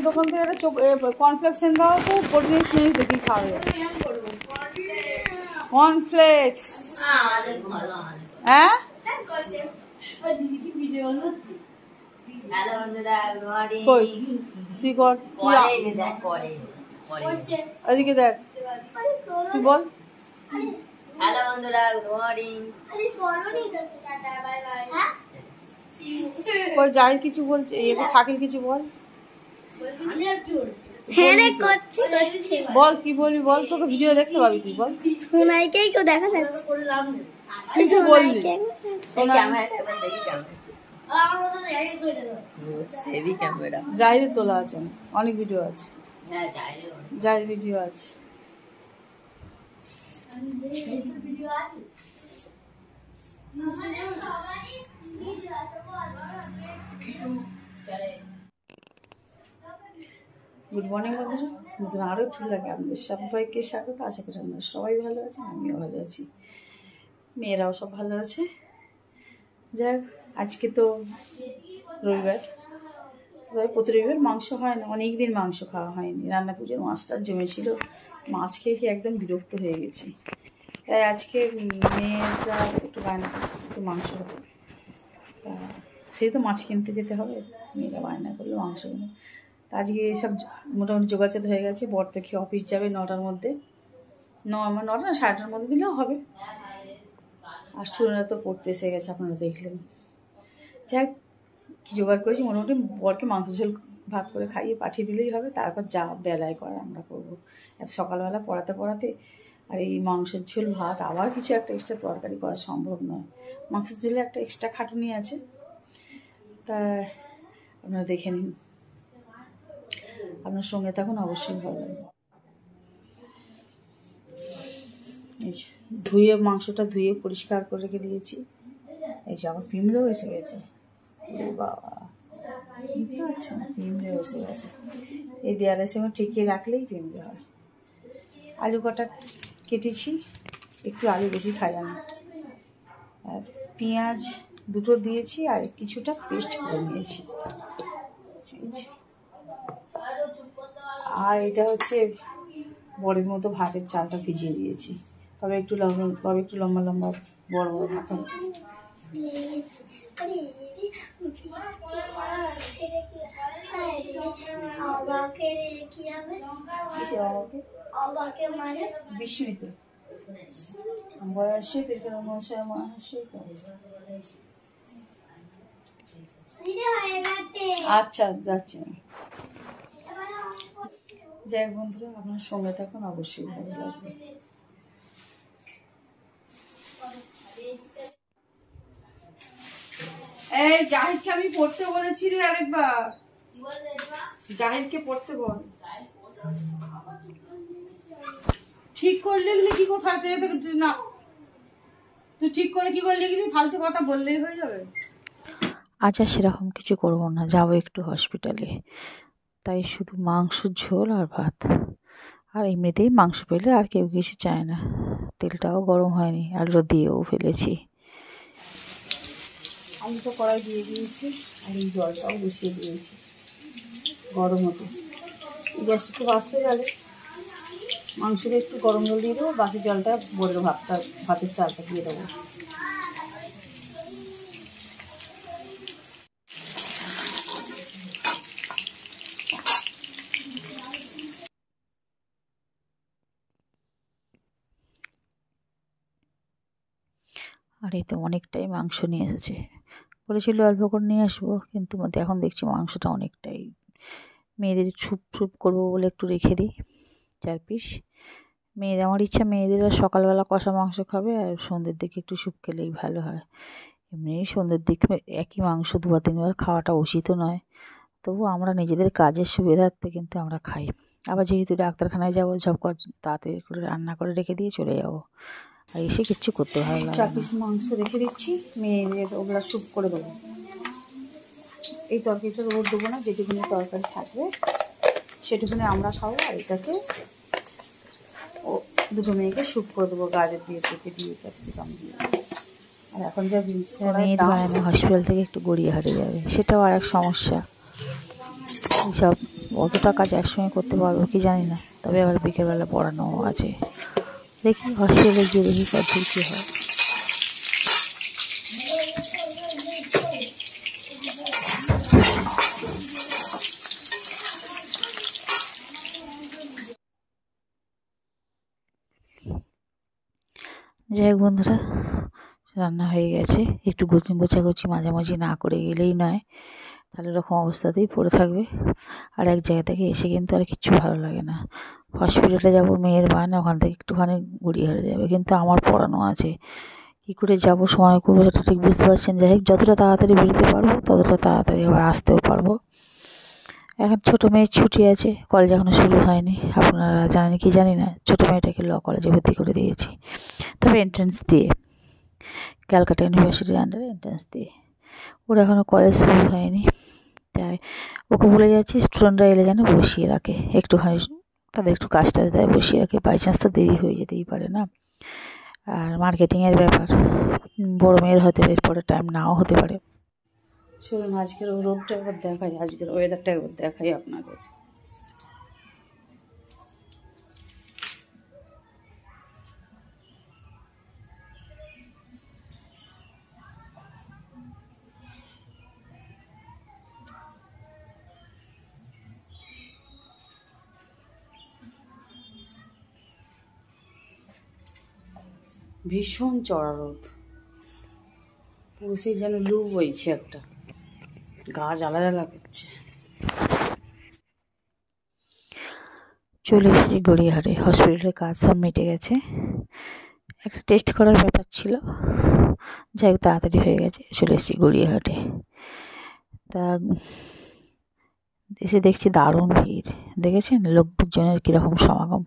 দোকান থেকে একটা কর্নফ্লেক্স এনে দাও তো, প্রোটিন স্নেক দেখি খাবে। কর্নফ্লেক্স হ্যাঁ তুই কর, এদিকে দেখ, তুই বল। হ্যালো বন্ধুরা, গুড মর্নিং। ওই যাই কিছু বলছে, শাকিল কিছু বল। বল কি বলবি বল, তোকে ভিডিও দেখতে পাবি তুই বল। সোনাইকেই কেউ দেখা যাচ্ছে, কিছু বলবি। জাহিরের তোলা আছে, অনেক ভিডিও আছে, জাহির ভিডিও আছে। গুড মর্নিং বন্ধুরা, নতুন আরও একটু লাগে আপনাদের সবাইকে স্বাগত। আশা করি আপনারা সবাই ভালো আছেন, আমিও ভালো আছি, মেয়েরাও সব ভালো আছে। যাই হোক, আজকে তো রবিবার, প্রতি রবিবার মাংস হয় না, অনেক দিন মাংস খাওয়া হয়নি। রান্না পুজোর মাছটা জমেছিল, মাছ খেয়ে খেয়ে একদম বিরক্ত হয়ে গেছি। তাই আজকে মেয়েটা একটু বায়না একটু মাংস হবে, তা সেই তো মাছ কিনতে যেতে হবে, মেয়েরা বায়না করলো মাংস কিনে। তা আজকে সব মোটামুটি যোগাযোগ হয়ে গেছে। বর তো খেয়ে অফিস যাবে 9টার মধ্যে, 9টা না 9:30টার মধ্যে দিলেও হবে। আর স্টুডেন্টরা তো পড়তে এসে গেছে, আপনারা দেখলেন। যাই কী জোগাড় করেছি, মোটামুটি বরকে মাংস ঝোল ভাত করে খাইয়ে পাঠিয়ে দিলেই হবে। তারপর যা বেলায় করা আমরা করবো। এত সকালবেলা পড়াতে আর এই মাংসের ঝোল ভাত আবার কিছু একটা এক্সট্রা তরকারি করা সম্ভব নয়। মাংসের ঝোলে একটা এক্সট্রা খাটুনি আছে, তা আপনারা দেখে নিন, আপনার সঙ্গে থাকুন, অবশ্যই ভালো লাগবে। এই যে মাংসটা ধুয়ে পরিষ্কার করে রেখে দিয়েছি। এই যে আমার পিমড়েও এসে গেছে, বাবা বুঝতে পারছি না, পিমড়েও এসে গেছে। এই দেয়ালের সঙ্গে ঠেকিয়ে রাখলেই পিমড়ে হয়। আলু কটা কেটেছি, একটু আলু বেশি খাই আমি, আর পেঁয়াজ দুটো দিয়েছি, আর কিছুটা পেস্ট করে নিয়েছি। আর এটা হচ্ছে বড়ের মতো ভাতের চালটা ভিজিয়ে দিয়েছি, তবে একটু লম্বা লম্বা বড় বড় ভাত হবে। বিস্মিত বয়সে পেটের মশা মাসে। আচ্ছা যাচ্ছি। যাই বন্ধুরা, আপনার সঙ্গে থাকুন, অবশ্যই ভালো লাগবে। এই জাহিদকে আমি পড়তে বলেছি রে, আরেকবার জাহিদকে পড়তে বল। ঠিক করলে কি কোথায় না, তুই ঠিক করে কি করলে কি ফালতু কথা বললেই হয়ে যাবে। আচ্ছা, সেরকম কিছু করবো না, যাবো একটু হসপিটালে, তাই শুধু মাংস ঝোল আর ভাত। আর এমনিতেই মাংস পেলে আর কেউ কিছু চায় না। তেলটাও গরম হয়নি, আলু দিয়েও ফেলেছি। আমি তো কড়াই দিয়ে দিয়েছি, আর এই জলটাও বসিয়ে দিয়েছি গরম হতে। গ্যাসটা একটু আসতে গেলে মাংসটা একটু গরম জল দিয়ে দেবো, বাকি জলটা বড় ভাতের চালটা দিয়ে দেবো। আর এই তো অনেকটাই মাংস নিয়ে এসেছে, বলেছিল অল্প করে নিয়ে আসবো, কিন্তু এখন দেখছি মাংসটা অনেকটাই। মেয়েদের স্যুপ করবো বলে একটু রেখে দিই 4 পিস। আমার ইচ্ছা মেয়েদের সকালবেলা কষা মাংস খাবে, আর সন্ধ্যের দিকে একটু স্যুপ খেলেই ভালো হয়। এমনি সন্ধ্যের দিকে একই মাংস 2-3 বার খাওয়াটা উচিত নয়, তবু আমরা নিজেদের কাজের সুবিধার্থে কিন্তু আমরা খাই। আবার যেহেতু ডাক্তারখানায় যাবো, ঝপকর তাড়াতাড়ি করে রান্না করে রেখে দিয়ে চলে যাবো, আর এসে কিচ্ছু করতে ভালো লাগে না। 4 পিস মাংস রেখে দিচ্ছি, মেয়েদের ওগুলা স্যুপ করে দেবো। এই তরকারিটা রোদ দেবো না, যেটুকুনি তরকারি থাকবে সেটুকুনি আমরা খাবো, আর এটাকে দুটো মেয়েকে স্যুপ করে দেবো, গাজর দিয়ে পেঁপে দিয়ে ক্যাপসিকাম দিয়ে। আর এখন যা মেয়ের হসপিটাল থেকে একটু গড়িয়ে হারিয়ে যাবে, সেটাও আর এক সমস্যা। এইসব অতটা কাজ একসঙ্গে করতে পারবো কি জানি না, তবে আবার বিকেলবেলা পড়ানো আছে। দেখি হসপিটালে গিয়ে দেখি কতদূর কী হয়। যাই হোক বন্ধুরা, রান্না হয়ে গেছে। একটু গোছাগুছি মাঝামাঝি না করে গেলেই নয়, তাহলে এরকম অবস্থাতেই পড়ে থাকবে। আর এক জায়গা থেকে এসে কিন্তু আর কিচ্ছু ভালো লাগে না। হসপিটালে যাব, মেয়ের বায়না, ওখান থেকে একটুখানি গড়িয়াহাটে যাবে, কিন্তু আমার পড়ানো আছে, কী করে যাব, সময় করবো সেটা ঠিক বুঝতে পারছেন। যাই হোক, যতটা তাড়াতাড়ি বেরোতে পারবো ততটা তাড়াতাড়ি আবার আসতেও পারবো। এখন ছোটো মেয়ের ছুটি আছে, কলেজ এখনও শুরু হয়নি। আপনারা জানেন কি জানি না, ছোটো মেয়েটাকে ল কলেজে ভর্তি করে দিয়েছি, তবে এন্ট্রান্স দিয়ে, ক্যালকাটা ইউনিভার্সিটির আন্ডারে এন্ট্রান্স দিয়ে। ওর এখনও কলেজ শুরু হয়নি, তাই ওকে বলে যাচ্ছি স্টুডেন্টরা এলে যেন বসিয়ে রাখে, একটুখানি তাদের একটু কাজটা দেয়, বসিয়ে রাখে। বাই চান্স তো দেরি হয়ে যেতেই পারে না। আর মার্কেটিংয়ের ব্যাপার, বড় মেয়ের হয়তো এরপরে টাইম নাও হতে পারে। চলুন আজকের রোদটা একবার দেখাই, আজকের ওয়েদারটা একবার দেখাই আপনাদের। ভীষণ চড়া রোদ, পুরো সেই যেন লু বইছে, একটা গা জ্বালা জ্বালা করছে। চলে এসেছি গড়িয়াহাটে, হসপিটালের কাজ সব মিটে গেছে। একটা টেস্ট করার ব্যাপার ছিল, যাই হোক তাড়াতাড়ি হয়ে গেছে। চলে এসেছি গড়িয়াহাটে। তা এসে দেখছি দারুণ ভিড়, দেখেছেন লোকজনের কীরকম সমাগম,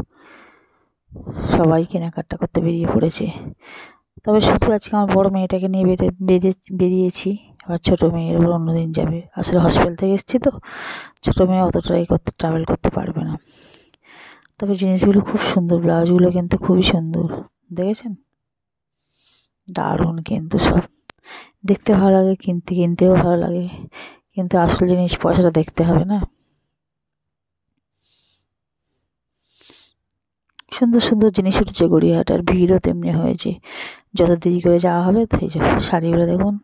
সবাই কেনাকাটা করতে বেরিয়ে পড়েছে। তবে শুধু আজকে আমার বড় মেয়েটাকে নিয়ে বেরিয়েছি, আবার ছোটো মেয়ের উপর অন্যদিন যাবে। আসলে হসপিটাল থেকে এসেছি তো, ছোটো মেয়ে অতটা ট্রাভেল করতে পারবে না। তবে জিনিসগুলো খুব সুন্দর, ব্লাউজগুলো কিন্তু খুবই সুন্দর, দেখেছেন দারুণ, কিন্তু সব দেখতে ভালো লাগে, কিনতেও ভালো লাগে, কিন্তু আসল জিনিস পয়সাটা দেখতে হবে না। সুন্দর সুন্দর জিনিস উঠেছে গড়িয়াহাট, আর ভিড়ও তেমনি হয়েছে। যত দেরি করে যাওয়া হবে তাই শাড়িগুলো দেখুন,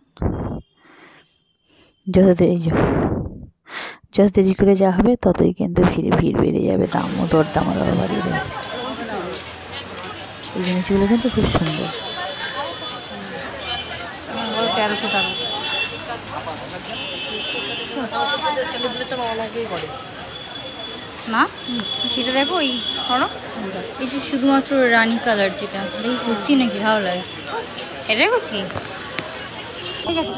যত দেরি করে যাওয়া হবে ততই কিন্তু ভিড় বেড়ে যাবে, দরদাম আরও বাড়িয়ে দেবে। এই জিনিসগুলো কিন্তু খুব সুন্দর। 1300 টাকা। মা সেটা দেখো, এই করো, এই যে শুধুমাত্র রানী কালার, যেটা এই কুর্তি নাকি ভালো লাগে, এটাই করছি। ঠিক আছে,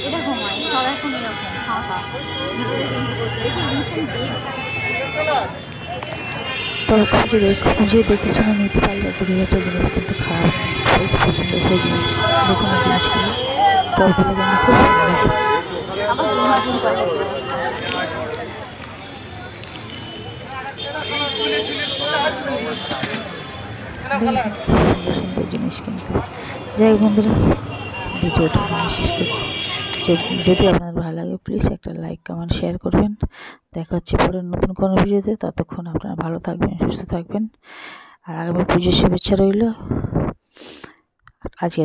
এটা ঘুমায় সব এখন এরকম ফাঁকা, ভিতরে গেঞ্জি করতে দেখি জিনিসটা আমি তবে খুঁজে দেখে শুনে নিতে পারলে গড়িয়াহাটের জিনিস কিন্তু খারাপ না, বেশ পছন্দ সেই জিনিস, দেখুন জিনিসগুলো তবগুলো কিন্তু খুব সুন্দর। আবার দিন চলে। সুন্দর সুন্দর জিনিস কিন্তু। যাই হোক বন্ধুরা, ভিডিওটা আমি শেষ করছি। যদি আপনাদের ভালো লাগে প্লিজ একটা লাইক কমেন্ট শেয়ার করবেন। দেখা হচ্ছে পরের নতুন কোনো ভিডিওতে, ততক্ষণ আপনারা ভালো থাকবেন, সুস্থ থাকবেন, আর আগামী পুজোর শুভেচ্ছা রইল। আজকে